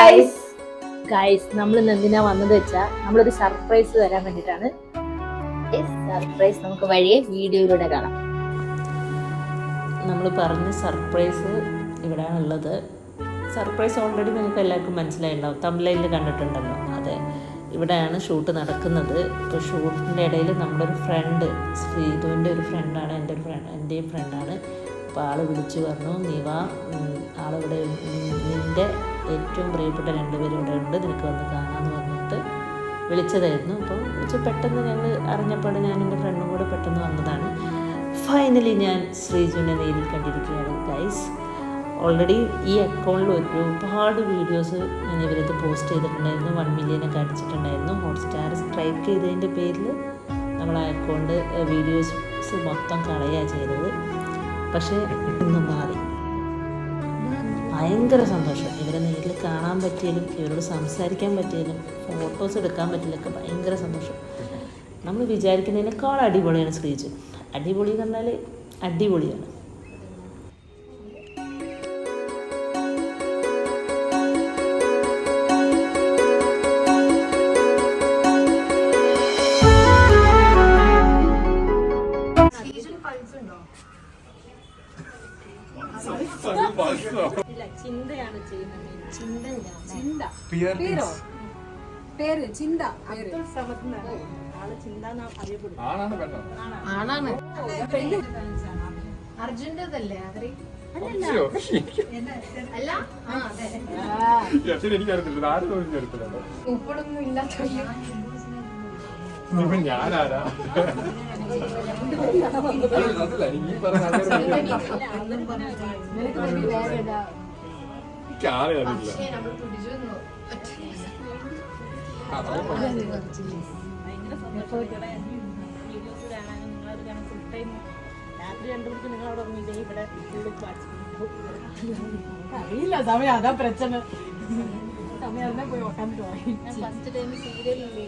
Guys നമ്മൾ ഇന്ന് എന്തിനാ വന്നത് വെച്ചാൽ നമ്മളൊരു സർപ്രൈസ് തരാൻ വേണ്ടിയിട്ടാണ്. സർപ്രൈസ് നമുക്ക് വഴിയെ വീഡിയോയിലൂടെ കാണാം. നമ്മൾ പറഞ്ഞ സർപ്രൈസ് ഇവിടെയാണ് ഉള്ളത്. സർപ്രൈസ് ഓൾറെഡി നിങ്ങൾക്ക് എല്ലാവർക്കും മനസ്സിലായിട്ടുണ്ടാവും, തംബ്നെയിലിൽ കണ്ടിട്ടുണ്ടല്ലോ. അതെ, ഇവിടെയാണ് ഷൂട്ട് നടക്കുന്നത്. ഇപ്പോൾ ഷൂട്ടിൻ്റെ ഇടയിൽ നമ്മുടെ ഒരു ഫ്രണ്ട്, ശ്രീധുവിൻ്റെ ഒരു ഫ്രണ്ടാണ്, എൻ്റെയും ഫ്രണ്ടാണ്. അപ്പോൾ ആൾ വിളിച്ചു പറഞ്ഞു, നീ വാ, ആളിവിടെ നിൻ്റെ ഏറ്റവും പ്രിയപ്പെട്ട രണ്ടുപേരും ഇവിടെ ഉണ്ട്, നിനക്ക് വന്ന് കാണാമെന്ന് പറഞ്ഞിട്ട് വിളിച്ചതായിരുന്നു. അപ്പോൾ പെട്ടെന്ന് ഞങ്ങൾ അറിഞ്ഞപ്പോൾ ഞാൻ എൻ്റെ ഫ്രണ്ടും കൂടെ പെട്ടെന്ന് വന്നതാണ്. ഫൈനലി ഞാൻ ശ്രീജുവിനെ നേരിൽ കണ്ടിരിക്കുകയാണ് ഗൈസ്. ഓൾറെഡി ഈ അക്കൗണ്ടിൽ ഒരുപാട് വീഡിയോസ് ഞാൻ ഇവരത് പോസ്റ്റ് ചെയ്തിട്ടുണ്ടായിരുന്നു. 1 മില്യനൊക്കെ അടിച്ചിട്ടുണ്ടായിരുന്നു. ഹോട്ട്സ്റ്റാർ സ്ട്രൈക്ക് ചെയ്തതിൻ്റെ പേരിൽ നമ്മൾ ആ അക്കൗണ്ട് വീഡിയോസ് മൊത്തം കളയുകയാണ് ചെയ്തത്. പക്ഷേ ഇന്ന് മാറി. ഭയങ്കര സന്തോഷം. ഇവരെ നേരിൽ കാണാൻ പറ്റിയാലും ഇവരോട് സംസാരിക്കാൻ പറ്റിയാലും ഫോട്ടോസ് എടുക്കാൻ പറ്റില്ലൊക്കെ ഭയങ്കര സന്തോഷം. നമ്മൾ വിചാരിക്കുന്നതിനേക്കാൾ അടിപൊളിയാണ് ശ്രീജു. അടിപൊളി എന്ന് പറഞ്ഞാൽ അടിപൊളിയാണ്. ചിന്തയാണ് ചെയ്യുന്നത്. പേര് ചിന്ത. ആണാണ്. അർജുൻ്റെതല്ലേ അവര്? അല്ല, ഉപ്പടൊന്നും ഇല്ലാത്ത ഞാനാരാ അറിയില്ല സമയം, അതാ പ്രശ്നം. സമയം അതിനെ പോയി നോക്കാൻ പോയി. ഫസ്റ്റ് ടൈം സീരിയലില്ലേ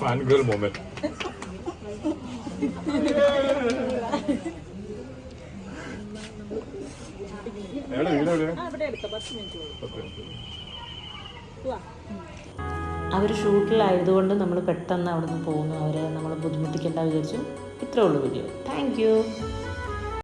ഫാൻ ഗേൾ മൊമെന്റ്. അവർ ഷൂട്ടിലായതുകൊണ്ട് നമ്മൾ പെട്ടെന്ന് അവിടെ നിന്ന് പോകുന്നു. അവരെ നമ്മൾ ബുദ്ധിമുട്ടിക്കേണ്ട വിചാരിച്ചു. ഇത്രേ ഉള്ളൂ വീഡിയോ. Thank you.